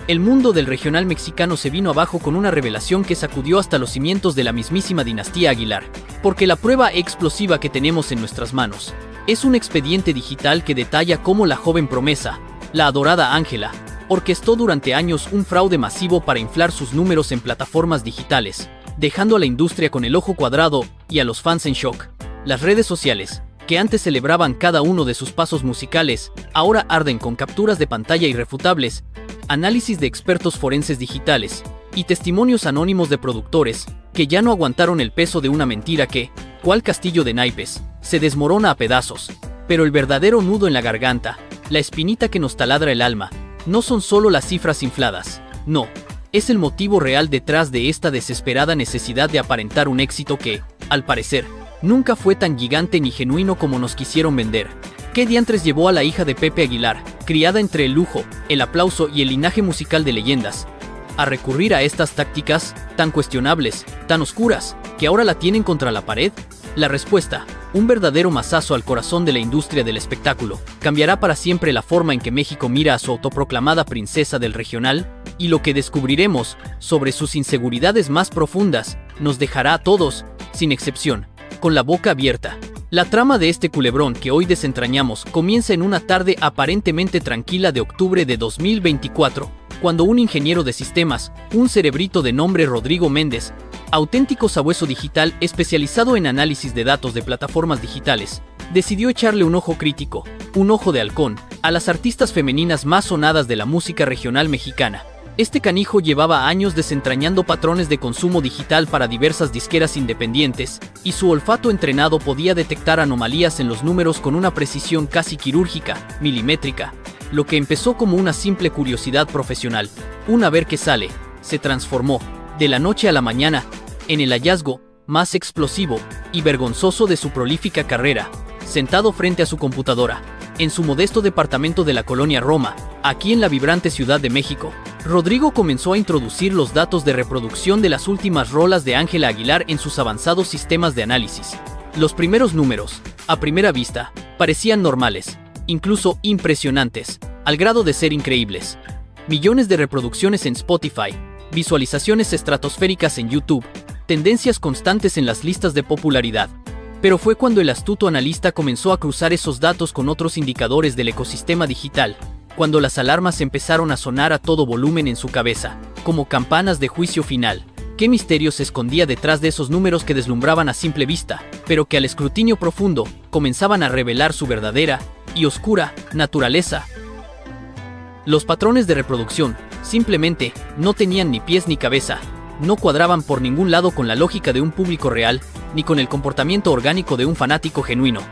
el mundo del regional mexicano se vino abajo con una revelación que sacudió hasta los cimientos de la mismísima dinastía Aguilar. Porque la prueba explosiva que tenemos en nuestras manos es un expediente digital que detalla cómo la joven promesa, la adorada Ángela, orquestó durante años un fraude masivo para inflar sus números en plataformas digitales, dejando a la industria con el ojo cuadrado y a los fans en shock. Las redes sociales, que antes celebraban cada uno de sus pasos musicales, ahora arden con capturas de pantalla irrefutables, análisis de expertos forenses digitales y testimonios anónimos de productores que ya no aguantaron el peso de una mentira que, cual castillo de naipes, se desmorona a pedazos. Pero el verdadero nudo en la garganta, la espinita que nos taladra el alma, no son solo las cifras infladas, no, es el motivo real detrás de esta desesperada necesidad de aparentar un éxito que, al parecer, nunca fue tan gigante ni genuino como nos quisieron vender. ¿Qué diantres llevó a la hija de Pepe Aguilar, criada entre el lujo, el aplauso y el linaje musical de leyendas, a recurrir a estas tácticas, tan cuestionables, tan oscuras, que ahora la tienen contra la pared? La respuesta, un verdadero mazazo al corazón de la industria del espectáculo, cambiará para siempre la forma en que México mira a su autoproclamada princesa del regional, y lo que descubriremos sobre sus inseguridades más profundas, nos dejará a todos, sin excepción, con la boca abierta. La trama de este culebrón que hoy desentrañamos comienza en una tarde aparentemente tranquila de octubre de 2024, cuando un ingeniero de sistemas, un cerebrito de nombre Rodrigo Méndez, auténtico sabueso digital especializado en análisis de datos de plataformas digitales, decidió echarle un ojo crítico, un ojo de halcón, a las artistas femeninas más sonadas de la música regional mexicana. Este canijo llevaba años desentrañando patrones de consumo digital para diversas disqueras independientes, y su olfato entrenado podía detectar anomalías en los números con una precisión casi quirúrgica, milimétrica. Lo que empezó como una simple curiosidad profesional, un a ver qué sale, se transformó, de la noche a la mañana, en el hallazgo más explosivo y vergonzoso de su prolífica carrera. Sentado frente a su computadora, en su modesto departamento de la colonia Roma, aquí en la vibrante Ciudad de México, Rodrigo comenzó a introducir los datos de reproducción de las últimas rolas de Ángela Aguilar en sus avanzados sistemas de análisis. Los primeros números, a primera vista, parecían normales, incluso impresionantes, al grado de ser increíbles. Millones de reproducciones en Spotify, visualizaciones estratosféricas en YouTube, tendencias constantes en las listas de popularidad. Pero fue cuando el astuto analista comenzó a cruzar esos datos con otros indicadores del ecosistema digital, cuando las alarmas empezaron a sonar a todo volumen en su cabeza, como campanas de juicio final. ¿Qué misterio se escondía detrás de esos números que deslumbraban a simple vista, pero que al escrutinio profundo comenzaban a revelar su verdadera y oscura naturaleza? Los patrones de reproducción simplemente no tenían ni pies ni cabeza, no cuadraban por ningún lado con la lógica de un público real, ni con el comportamiento orgánico de un fanático genuino.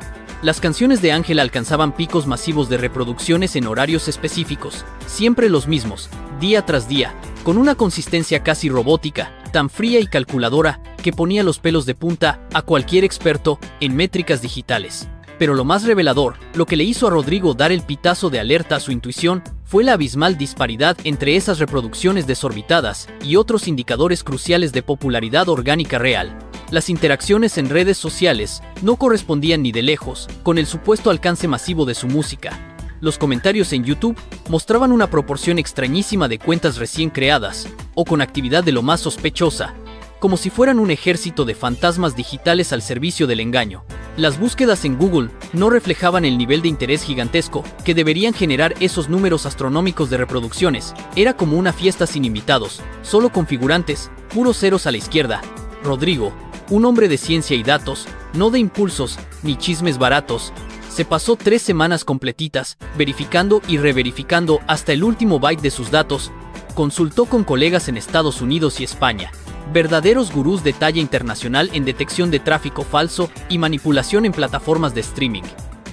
Las canciones de Ángela alcanzaban picos masivos de reproducciones en horarios específicos, siempre los mismos, día tras día, con una consistencia casi robótica, tan fría y calculadora, que ponía los pelos de punta a cualquier experto en métricas digitales. Pero lo más revelador, lo que le hizo a Rodrigo dar el pitazo de alerta a su intuición, fue la abismal disparidad entre esas reproducciones desorbitadas y otros indicadores cruciales de popularidad orgánica real. Las interacciones en redes sociales no correspondían ni de lejos con el supuesto alcance masivo de su música. Los comentarios en YouTube mostraban una proporción extrañísima de cuentas recién creadas, o con actividad de lo más sospechosa, como si fueran un ejército de fantasmas digitales al servicio del engaño. Las búsquedas en Google no reflejaban el nivel de interés gigantesco que deberían generar esos números astronómicos de reproducciones. Era como una fiesta sin invitados, solo configurantes, puros ceros a la izquierda. Rodrigo, un hombre de ciencia y datos, no de impulsos ni chismes baratos, se pasó 3 semanas completitas, verificando y reverificando hasta el último byte de sus datos. Consultó con colegas en Estados Unidos y España, verdaderos gurús de talla internacional en detección de tráfico falso y manipulación en plataformas de streaming.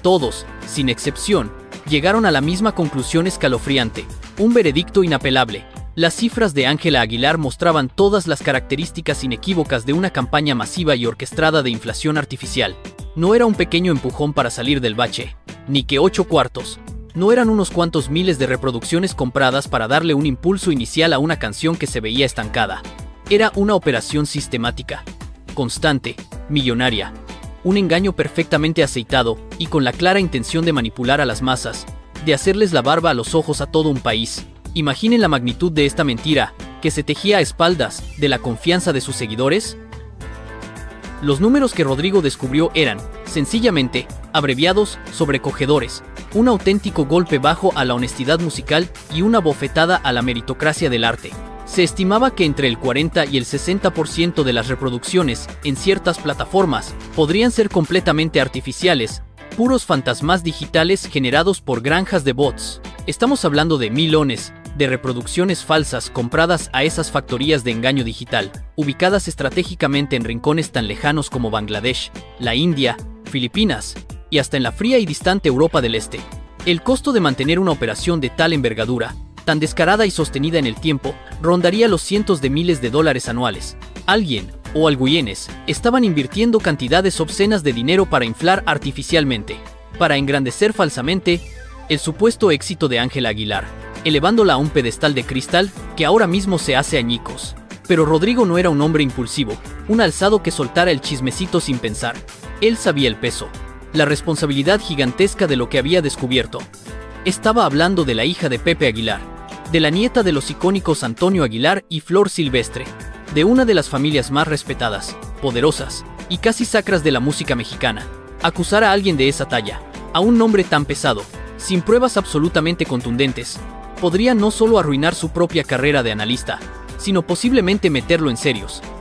Todos, sin excepción, llegaron a la misma conclusión escalofriante, un veredicto inapelable. Las cifras de Ángela Aguilar mostraban todas las características inequívocas de una campaña masiva y orquestada de inflación artificial. No era un pequeño empujón para salir del bache, ni que 8 cuartos. No eran unos cuantos miles de reproducciones compradas para darle un impulso inicial a una canción que se veía estancada. Era una operación sistemática, constante, millonaria. Un engaño perfectamente aceitado y con la clara intención de manipular a las masas, de hacerles la barba a los ojos a todo un país. Imaginen la magnitud de esta mentira, que se tejía a espaldas de la confianza de sus seguidores. Los números que Rodrigo descubrió eran, sencillamente, abreviados, sobrecogedores, un auténtico golpe bajo a la honestidad musical y una bofetada a la meritocracia del arte. Se estimaba que entre el 40 y el 60% de las reproducciones en ciertas plataformas podrían ser completamente artificiales, puros fantasmas digitales generados por granjas de bots. Estamos hablando de millones de reproducciones falsas compradas a esas factorías de engaño digital, ubicadas estratégicamente en rincones tan lejanos como Bangladesh, la India, Filipinas y hasta en la fría y distante Europa del Este. El costo de mantener una operación de tal envergadura, tan descarada y sostenida en el tiempo, rondaría los cientos de miles de dólares anuales. Alguien, o alguienes, estaban invirtiendo cantidades obscenas de dinero para inflar artificialmente, para engrandecer falsamente, el supuesto éxito de Ángela Aguilar, elevándola a un pedestal de cristal que ahora mismo se hace añicos. Pero Rodrigo no era un hombre impulsivo, un alzado que soltara el chismecito sin pensar. Él sabía el peso, la responsabilidad gigantesca de lo que había descubierto. Estaba hablando de la hija de Pepe Aguilar, de la nieta de los icónicos Antonio Aguilar y Flor Silvestre, de una de las familias más respetadas, poderosas y casi sacras de la música mexicana. Acusar a alguien de esa talla, a un nombre tan pesado, sin pruebas absolutamente contundentes, podría no solo arruinar su propia carrera de analista, sino posiblemente meterlo en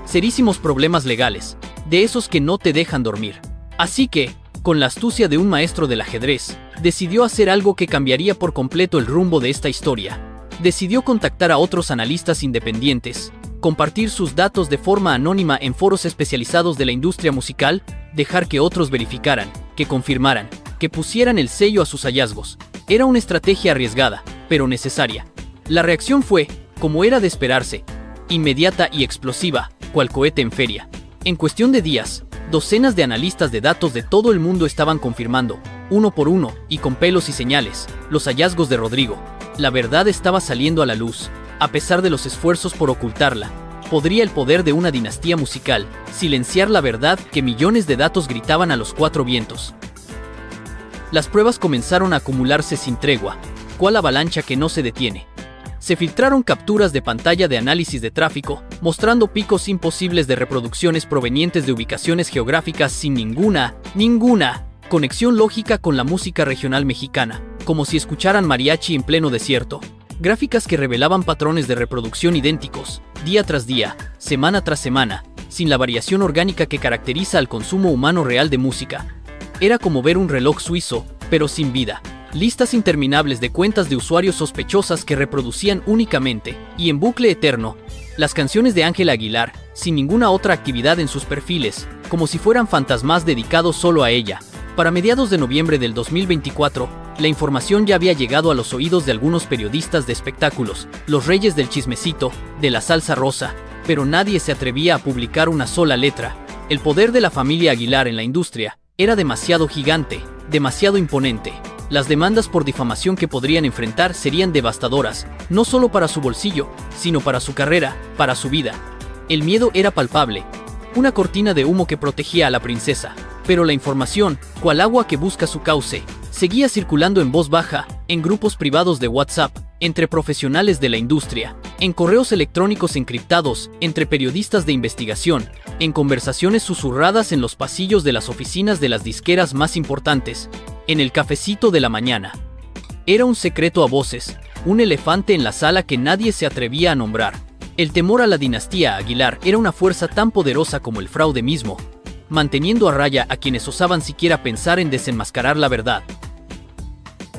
serísimos problemas legales, de esos que no te dejan dormir. Así que, con la astucia de un maestro del ajedrez, decidió hacer algo que cambiaría por completo el rumbo de esta historia. Decidió contactar a otros analistas independientes, compartir sus datos de forma anónima en foros especializados de la industria musical, dejar que otros verificaran, que confirmaran, que pusieran el sello a sus hallazgos. Era una estrategia arriesgada, pero necesaria. La reacción fue, como era de esperarse, inmediata y explosiva, cual cohete en feria. En cuestión de días, docenas de analistas de datos de todo el mundo estaban confirmando, uno por uno, y con pelos y señales, los hallazgos de Rodrigo. La verdad estaba saliendo a la luz, a pesar de los esfuerzos por ocultarla. ¿Podría el poder de una dinastía musical silenciar la verdad que millones de datos gritaban a los cuatro vientos? Las pruebas comenzaron a acumularse sin tregua, cual avalancha que no se detiene. Se filtraron capturas de pantalla de análisis de tráfico, mostrando picos imposibles de reproducciones provenientes de ubicaciones geográficas sin ninguna conexión lógica con la música regional mexicana, como si escucharan mariachi en pleno desierto. Gráficas que revelaban patrones de reproducción idénticos, día tras día, semana tras semana, sin la variación orgánica que caracteriza al consumo humano real de música. Era como ver un reloj suizo, pero sin vida. Listas interminables de cuentas de usuarios sospechosas que reproducían únicamente, y en bucle eterno, las canciones de Ángela Aguilar, sin ninguna otra actividad en sus perfiles, como si fueran fantasmas dedicados solo a ella. Para mediados de noviembre del 2024, la información ya había llegado a los oídos de algunos periodistas de espectáculos, los reyes del chismecito, de la salsa rosa, pero nadie se atrevía a publicar una sola letra. El poder de la familia Aguilar en la industria era demasiado gigante, demasiado imponente. Las demandas por difamación que podrían enfrentar serían devastadoras, no solo para su bolsillo, sino para su carrera, para su vida. El miedo era palpable, una cortina de humo que protegía a la princesa, pero la información, cual agua que busca su cauce, seguía circulando en voz baja, en grupos privados de WhatsApp, entre profesionales de la industria, en correos electrónicos encriptados, entre periodistas de investigación, en conversaciones susurradas en los pasillos de las oficinas de las disqueras más importantes, en el cafecito de la mañana. Era un secreto a voces, un elefante en la sala que nadie se atrevía a nombrar. El temor a la dinastía Aguilar era una fuerza tan poderosa como el fraude mismo, manteniendo a raya a quienes osaban siquiera pensar en desenmascarar la verdad.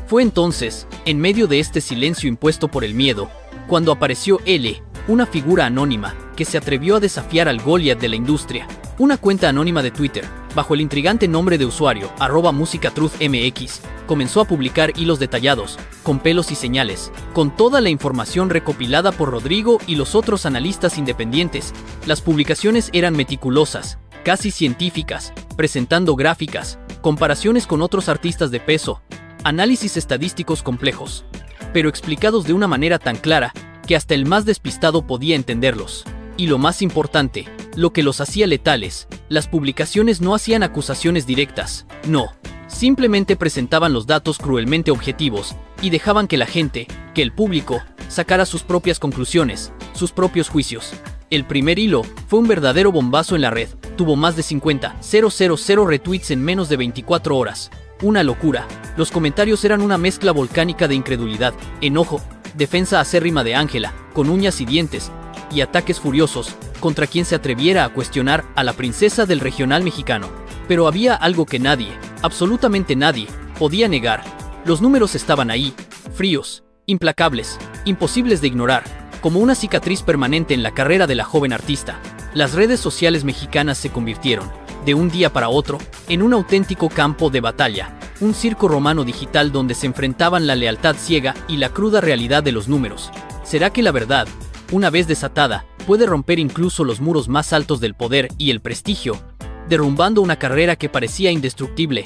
Fue entonces, en medio de este silencio impuesto por el miedo, cuando apareció L, una figura anónima, que se atrevió a desafiar al Goliat de la industria. Una cuenta anónima de Twitter, bajo el intrigante nombre de usuario @musicatruthmx, comenzó a publicar hilos detallados, con pelos y señales, con toda la información recopilada por Rodrigo y los otros analistas independientes. Las publicaciones eran meticulosas, casi científicas, presentando gráficas, comparaciones con otros artistas de peso, análisis estadísticos complejos, pero explicados de una manera tan clara que hasta el más despistado podía entenderlos. Y lo más importante, lo que los hacía letales, las publicaciones no hacían acusaciones directas, no, simplemente presentaban los datos cruelmente objetivos, y dejaban que la gente, que el público, sacara sus propias conclusiones, sus propios juicios. El primer hilo fue un verdadero bombazo en la red, tuvo más de 50.000 retweets en menos de 24 horas. Una locura. Los comentarios eran una mezcla volcánica de incredulidad, enojo, defensa acérrima de Ángela, con uñas y dientes, y ataques furiosos contra quien se atreviera a cuestionar a la princesa del regional mexicano. Pero había algo que nadie, absolutamente nadie, podía negar. Los números estaban ahí, fríos, implacables, imposibles de ignorar, como una cicatriz permanente en la carrera de la joven artista. Las redes sociales mexicanas se convirtieron, de un día para otro, en un auténtico campo de batalla, un circo romano digital donde se enfrentaban la lealtad ciega y la cruda realidad de los números. ¿Será que la verdad, una vez desatada, puede romper incluso los muros más altos del poder y el prestigio, derrumbando una carrera que parecía indestructible?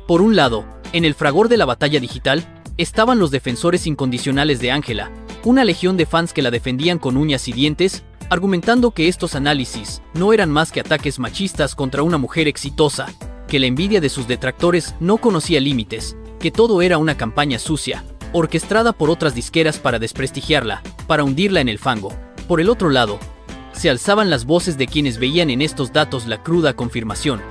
Por un lado, en el fragor de la batalla digital, estaban los defensores incondicionales de Ángela, una legión de fans que la defendían con uñas y dientes, argumentando que estos análisis no eran más que ataques machistas contra una mujer exitosa, que la envidia de sus detractores no conocía límites, que todo era una campaña sucia, orquestada por otras disqueras para desprestigiarla, para hundirla en el fango. Por el otro lado, se alzaban las voces de quienes veían en estos datos la cruda confirmación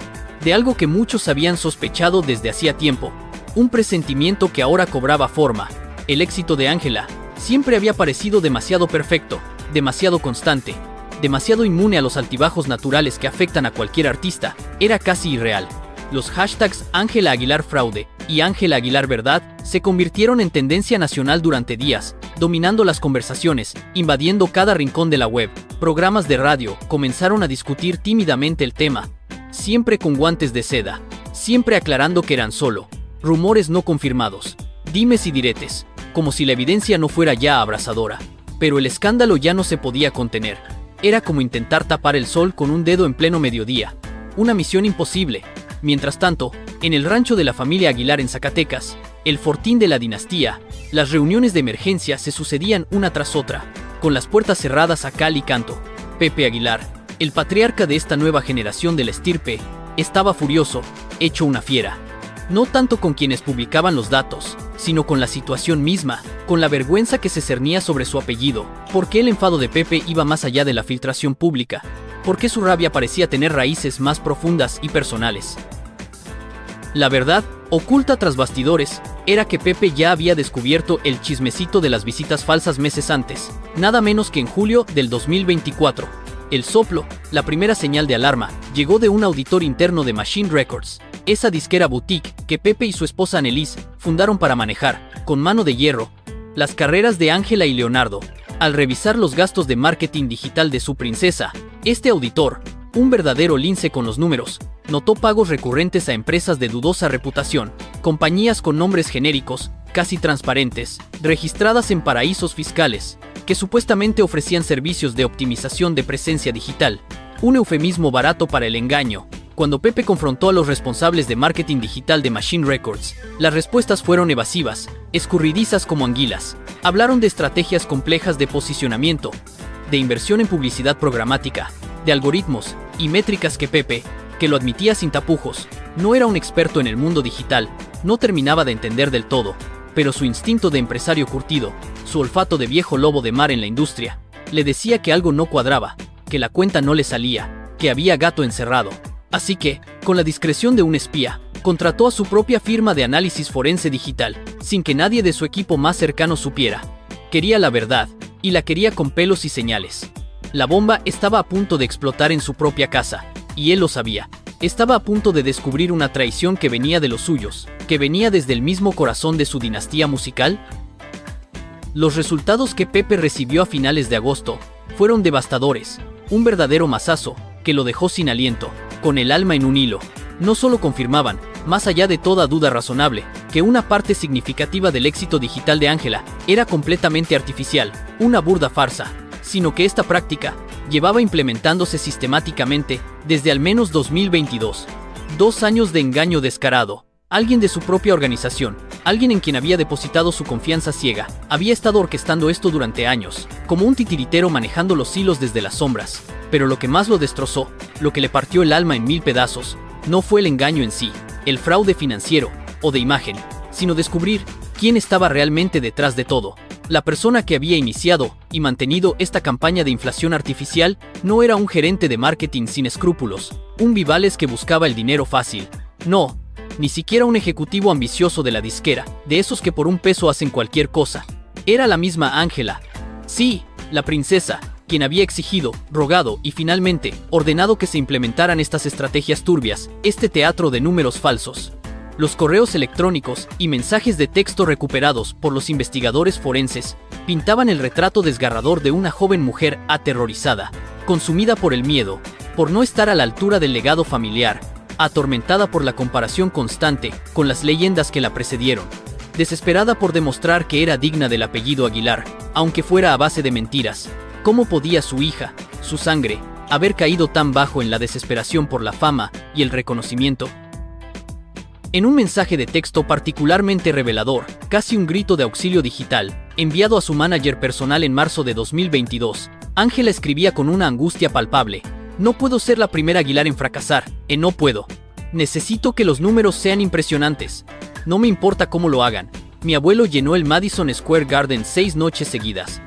de algo que muchos habían sospechado desde hacía tiempo, un presentimiento que ahora cobraba forma. El éxito de Ángela siempre había parecido demasiado perfecto, demasiado constante, demasiado inmune a los altibajos naturales que afectan a cualquier artista, era casi irreal. Los hashtags Ángela Aguilar Fraude y Ángela Aguilar Verdad se convirtieron en tendencia nacional durante días, dominando las conversaciones, invadiendo cada rincón de la web. Programas de radio comenzaron a discutir tímidamente el tema, siempre con guantes de seda, siempre aclarando que eran solo rumores no confirmados, dimes y diretes, como si la evidencia no fuera ya abrasadora. Pero el escándalo ya no se podía contener. Era como intentar tapar el sol con un dedo en pleno mediodía. Una misión imposible. Mientras tanto, en el rancho de la familia Aguilar en Zacatecas, el fortín de la dinastía, las reuniones de emergencia se sucedían una tras otra, con las puertas cerradas a cal y canto. Pepe Aguilar, el patriarca de esta nueva generación de la estirpe, estaba furioso, hecho una fiera. No tanto con quienes publicaban los datos, sino con la situación misma, con la vergüenza que se cernía sobre su apellido. ¿Por qué el enfado de Pepe iba más allá de la filtración pública? ¿Por qué su rabia parecía tener raíces más profundas y personales? La verdad, oculta tras bastidores, era que Pepe ya había descubierto el chismecito de las visitas falsas meses antes, nada menos que en julio del 2024. El soplo, la primera señal de alarma, llegó de un auditor interno de Machine Records, esa disquera boutique que Pepe y su esposa Annelise fundaron para manejar, con mano de hierro, las carreras de Ángela y Leonardo. Al revisar los gastos de marketing digital de su princesa, este auditor, un verdadero lince con los números, notó pagos recurrentes a empresas de dudosa reputación, compañías con nombres genéricos, casi transparentes, registradas en paraísos fiscales, que supuestamente ofrecían servicios de optimización de presencia digital, un eufemismo barato para el engaño. Cuando Pepe confrontó a los responsables de marketing digital de Machine Records, las respuestas fueron evasivas, escurridizas como anguilas. Hablaron de estrategias complejas de posicionamiento, de inversión en publicidad programática, de algoritmos y métricas que Pepe, que lo admitía sin tapujos, no era un experto en el mundo digital, no terminaba de entender del todo, pero su instinto de empresario curtido, su olfato de viejo lobo de mar en la industria, le decía que algo no cuadraba, que la cuenta no le salía, que había gato encerrado. Así que, con la discreción de un espía, contrató a su propia firma de análisis forense digital, sin que nadie de su equipo más cercano supiera. Quería la verdad, y la quería con pelos y señales. La bomba estaba a punto de explotar en su propia casa, y él lo sabía. Estaba a punto de descubrir una traición que venía de los suyos, que venía desde el mismo corazón de su dinastía musical. Los resultados que Pepe recibió a finales de agosto fueron devastadores, un verdadero mazazo, que lo dejó sin aliento, con el alma en un hilo. No solo confirmaban, más allá de toda duda razonable, que una parte significativa del éxito digital de Ángela era completamente artificial, una burda farsa, sino que esta práctica llevaba implementándose sistemáticamente desde al menos 2022. 2 años de engaño descarado. Alguien de su propia organización, alguien en quien había depositado su confianza ciega, había estado orquestando esto durante años, como un titiritero manejando los hilos desde las sombras. Pero lo que más lo destrozó, lo que le partió el alma en 1000 pedazos, no fue el engaño en sí, el fraude financiero o de imagen, sino descubrir ¿Quién estaba realmente detrás de todo? La persona que había iniciado y mantenido esta campaña de inflación artificial no era un gerente de marketing sin escrúpulos, un Vivales que buscaba el dinero fácil. No, ni siquiera un ejecutivo ambicioso de la disquera, de esos que por un peso hacen cualquier cosa. Era la misma Ángela. Sí, la princesa, quien había exigido, rogado y finalmente ordenado que se implementaran estas estrategias turbias, este teatro de números falsos. Los correos electrónicos y mensajes de texto recuperados por los investigadores forenses pintaban el retrato desgarrador de una joven mujer aterrorizada, consumida por el miedo, por no estar a la altura del legado familiar, atormentada por la comparación constante con las leyendas que la precedieron, desesperada por demostrar que era digna del apellido Aguilar, aunque fuera a base de mentiras. ¿Cómo podía su hija, su sangre, haber caído tan bajo en la desesperación por la fama y el reconocimiento? En un mensaje de texto particularmente revelador, casi un grito de auxilio digital, enviado a su manager personal en marzo de 2022, Ángela escribía con una angustia palpable: no puedo ser la primera Aguilar en fracasar, no puedo. Necesito que los números sean impresionantes. No me importa cómo lo hagan. Mi abuelo llenó el Madison Square Garden 6 noches seguidas.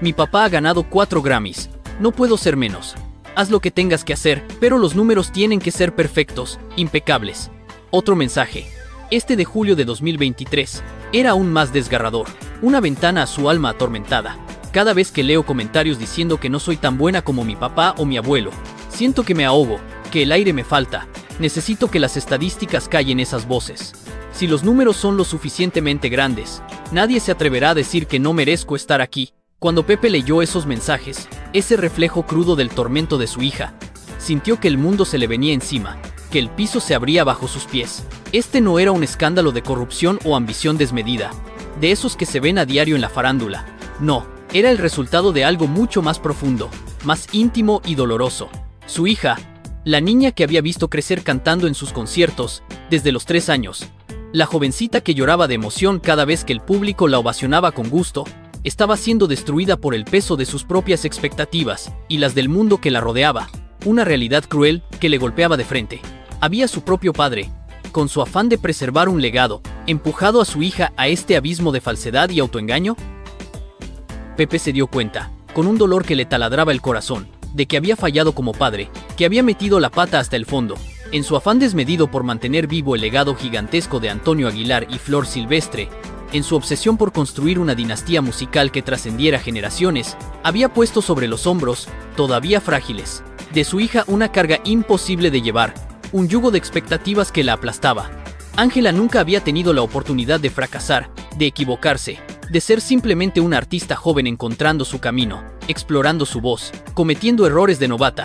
Mi papá ha ganado 4 Grammys. No puedo ser menos. Haz lo que tengas que hacer, pero los números tienen que ser perfectos, impecables. Otro mensaje. Este de julio de 2023. Era aún más desgarrador. Una ventana a su alma atormentada. Cada vez que leo comentarios diciendo que no soy tan buena como mi papá o mi abuelo, siento que me ahogo, que el aire me falta. Necesito que las estadísticas callen esas voces. Si los números son lo suficientemente grandes, nadie se atreverá a decir que no merezco estar aquí. Cuando Pepe leyó esos mensajes, ese reflejo crudo del tormento de su hija, sintió que el mundo se le venía encima, que el piso se abría bajo sus pies. Este no era un escándalo de corrupción o ambición desmedida, de esos que se ven a diario en la farándula. No, era el resultado de algo mucho más profundo, más íntimo y doloroso. Su hija, la niña que había visto crecer cantando en sus conciertos desde los 3 años, la jovencita que lloraba de emoción cada vez que el público la ovacionaba con gusto, estaba siendo destruida por el peso de sus propias expectativas y las del mundo que la rodeaba. Una realidad cruel que le golpeaba de frente. Había su propio padre, con su afán de preservar un legado, empujado a su hija a este abismo de falsedad y autoengaño. Pepe se dio cuenta, con un dolor que le taladraba el corazón, de que había fallado como padre, que había metido la pata hasta el fondo, en su afán desmedido por mantener vivo el legado gigantesco de Antonio Aguilar y Flor Silvestre. En su obsesión por construir una dinastía musical que trascendiera generaciones, había puesto sobre los hombros, todavía frágiles, de su hija una carga imposible de llevar, un yugo de expectativas que la aplastaba. Ángela nunca había tenido la oportunidad de fracasar, de equivocarse, de ser simplemente una artista joven encontrando su camino, explorando su voz, cometiendo errores de novata.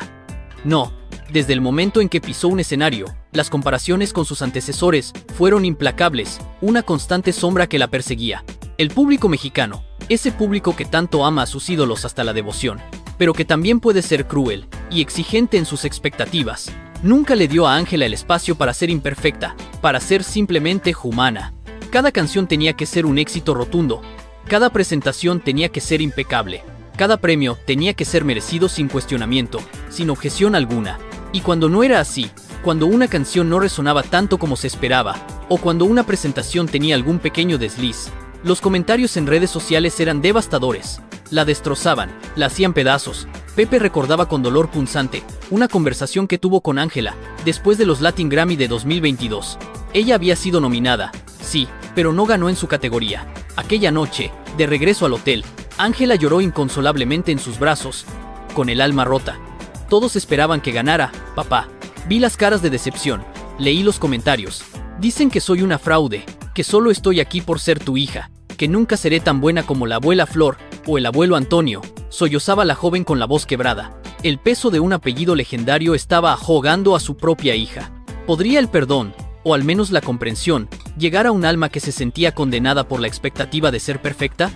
No, desde el momento en que pisó un escenario, las comparaciones con sus antecesores fueron implacables, una constante sombra que la perseguía. El público mexicano, ese público que tanto ama a sus ídolos hasta la devoción, pero que también puede ser cruel y exigente en sus expectativas, nunca le dio a Ángela el espacio para ser imperfecta, para ser simplemente humana. Cada canción tenía que ser un éxito rotundo, cada presentación tenía que ser impecable, cada premio tenía que ser merecido sin cuestionamiento, sin objeción alguna. Y cuando no era así, cuando una canción no resonaba tanto como se esperaba, o cuando una presentación tenía algún pequeño desliz, los comentarios en redes sociales eran devastadores. La destrozaban, la hacían pedazos. Pepe recordaba con dolor punzante una conversación que tuvo con Ángela después de los Latin Grammy de 2022. Ella había sido nominada, sí, pero no ganó en su categoría. Aquella noche, de regreso al hotel, Ángela lloró inconsolablemente en sus brazos, con el alma rota. Todos esperaban que ganara, papá. Vi las caras de decepción, leí los comentarios. Dicen que soy una fraude, que solo estoy aquí por ser tu hija, que nunca seré tan buena como la abuela Flor o el abuelo Antonio, sollozaba la joven con la voz quebrada. El peso de un apellido legendario estaba ahogando a su propia hija. ¿Podría el perdón, o al menos la comprensión, llegar a un alma que se sentía condenada por la expectativa de ser perfecta?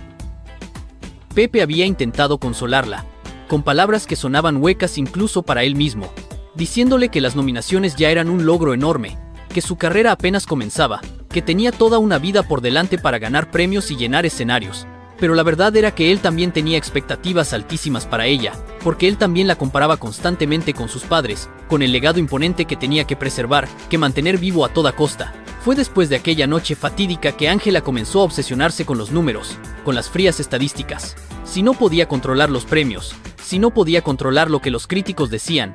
Pepe había intentado consolarla, con palabras que sonaban huecas incluso para él mismo, diciéndole que las nominaciones ya eran un logro enorme, que su carrera apenas comenzaba, que tenía toda una vida por delante para ganar premios y llenar escenarios. Pero la verdad era que él también tenía expectativas altísimas para ella, porque él también la comparaba constantemente con sus padres, con el legado imponente que tenía que preservar, que mantener vivo a toda costa. Fue después de aquella noche fatídica que Ángela comenzó a obsesionarse con los números, con las frías estadísticas. Si no podía controlar los premios, si no podía controlar lo que los críticos decían,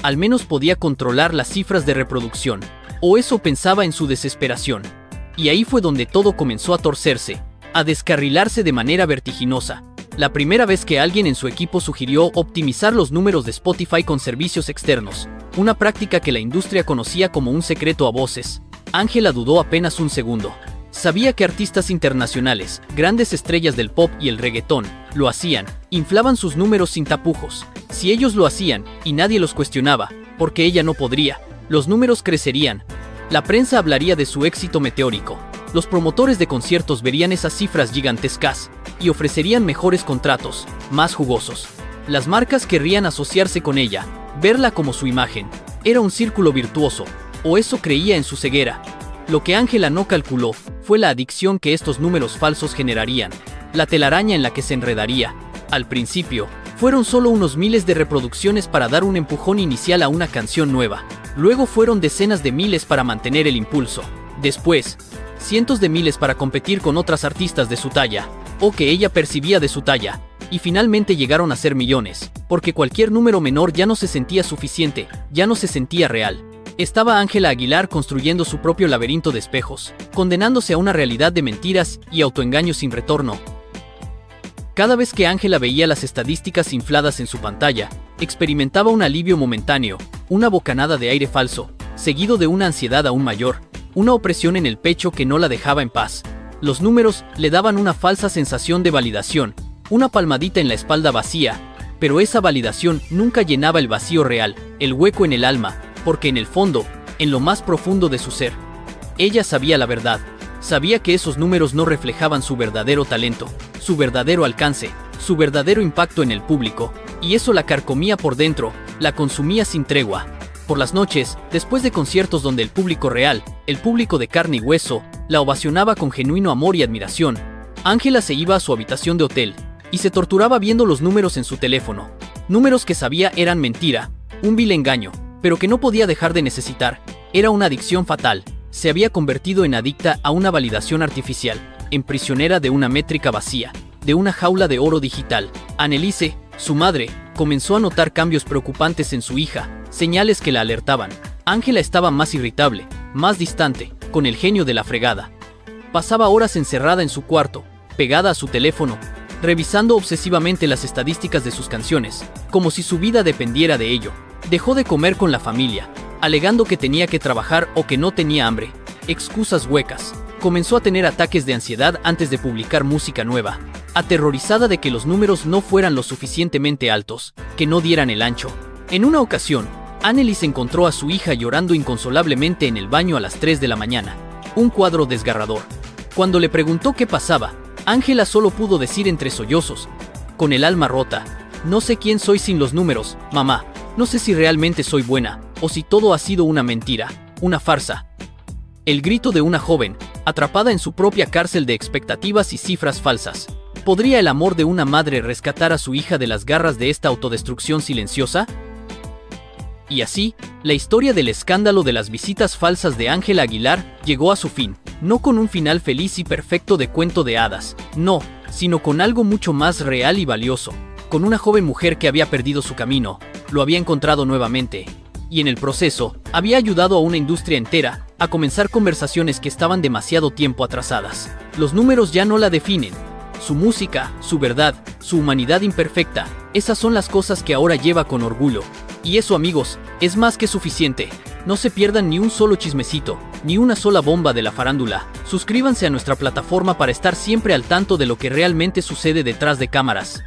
al menos podía controlar las cifras de reproducción. O eso pensaba en su desesperación. Y ahí fue donde todo comenzó a torcerse, a descarrilarse de manera vertiginosa. La primera vez que alguien en su equipo sugirió optimizar los números de Spotify con servicios externos, una práctica que la industria conocía como un secreto a voces, Ángela dudó apenas un segundo. Sabía que artistas internacionales, grandes estrellas del pop y el reggaetón, lo hacían, inflaban sus números sin tapujos. Si ellos lo hacían, y nadie los cuestionaba, porque ella no podría, los números crecerían. La prensa hablaría de su éxito meteórico. Los promotores de conciertos verían esas cifras gigantescas y ofrecerían mejores contratos, más jugosos. Las marcas querrían asociarse con ella, verla como su imagen. Era un círculo virtuoso, o eso creía en su ceguera. Lo que Ángela no calculó fue la adicción que estos números falsos generarían, la telaraña en la que se enredaría. Al principio, fueron solo unos miles de reproducciones para dar un empujón inicial a una canción nueva. Luego fueron decenas de miles para mantener el impulso. Después, cientos de miles para competir con otras artistas de su talla, o que ella percibía de su talla. Y finalmente llegaron a ser millones, porque cualquier número menor ya no se sentía suficiente, ya no se sentía real. Estaba Ángela Aguilar construyendo su propio laberinto de espejos, condenándose a una realidad de mentiras y autoengaños sin retorno. Cada vez que Ángela veía las estadísticas infladas en su pantalla, experimentaba un alivio momentáneo, una bocanada de aire falso, seguido de una ansiedad aún mayor, una opresión en el pecho que no la dejaba en paz. Los números le daban una falsa sensación de validación, una palmadita en la espalda vacía, pero esa validación nunca llenaba el vacío real, el hueco en el alma, porque en el fondo, en lo más profundo de su ser, ella sabía la verdad. Sabía que esos números no reflejaban su verdadero talento, su verdadero alcance, su verdadero impacto en el público, y eso la carcomía por dentro, la consumía sin tregua. Por las noches, después de conciertos donde el público real, el público de carne y hueso, la ovacionaba con genuino amor y admiración, Ángela se iba a su habitación de hotel, y se torturaba viendo los números en su teléfono. Números que sabía eran mentira, un vil engaño, pero que no podía dejar de necesitar. Era una adicción fatal. Se había convertido en adicta a una validación artificial, en prisionera de una métrica vacía, de una jaula de oro digital. Anneliese, su madre, comenzó a notar cambios preocupantes en su hija, señales que la alertaban. Ángela estaba más irritable, más distante, con el genio de la fregada. Pasaba horas encerrada en su cuarto, pegada a su teléfono, revisando obsesivamente las estadísticas de sus canciones, como si su vida dependiera de ello. Dejó de comer con la familia, alegando que tenía que trabajar o que no tenía hambre. Excusas huecas. Comenzó a tener ataques de ansiedad antes de publicar música nueva, aterrorizada de que los números no fueran lo suficientemente altos, que no dieran el ancho. En una ocasión, Anneliese encontró a su hija llorando inconsolablemente en el baño a las 3 de la mañana. Un cuadro desgarrador. Cuando le preguntó qué pasaba, Ángela solo pudo decir entre sollozos, con el alma rota: no sé quién soy sin los números, mamá. No sé si realmente soy buena, o si todo ha sido una mentira, una farsa. El grito de una joven, atrapada en su propia cárcel de expectativas y cifras falsas. ¿Podría el amor de una madre rescatar a su hija de las garras de esta autodestrucción silenciosa? Y así, la historia del escándalo de las visitas falsas de Ángela Aguilar llegó a su fin, no con un final feliz y perfecto de cuento de hadas, no, sino con algo mucho más real y valioso, con una joven mujer que había perdido su camino, lo había encontrado nuevamente, y en el proceso, había ayudado a una industria entera a comenzar conversaciones que estaban demasiado tiempo atrasadas. Los números ya no la definen. Su música, su verdad, su humanidad imperfecta, esas son las cosas que ahora lleva con orgullo. Y eso, amigos, es más que suficiente. No se pierdan ni un solo chismecito, ni una sola bomba de la farándula. Suscríbanse a nuestra plataforma para estar siempre al tanto de lo que realmente sucede detrás de cámaras.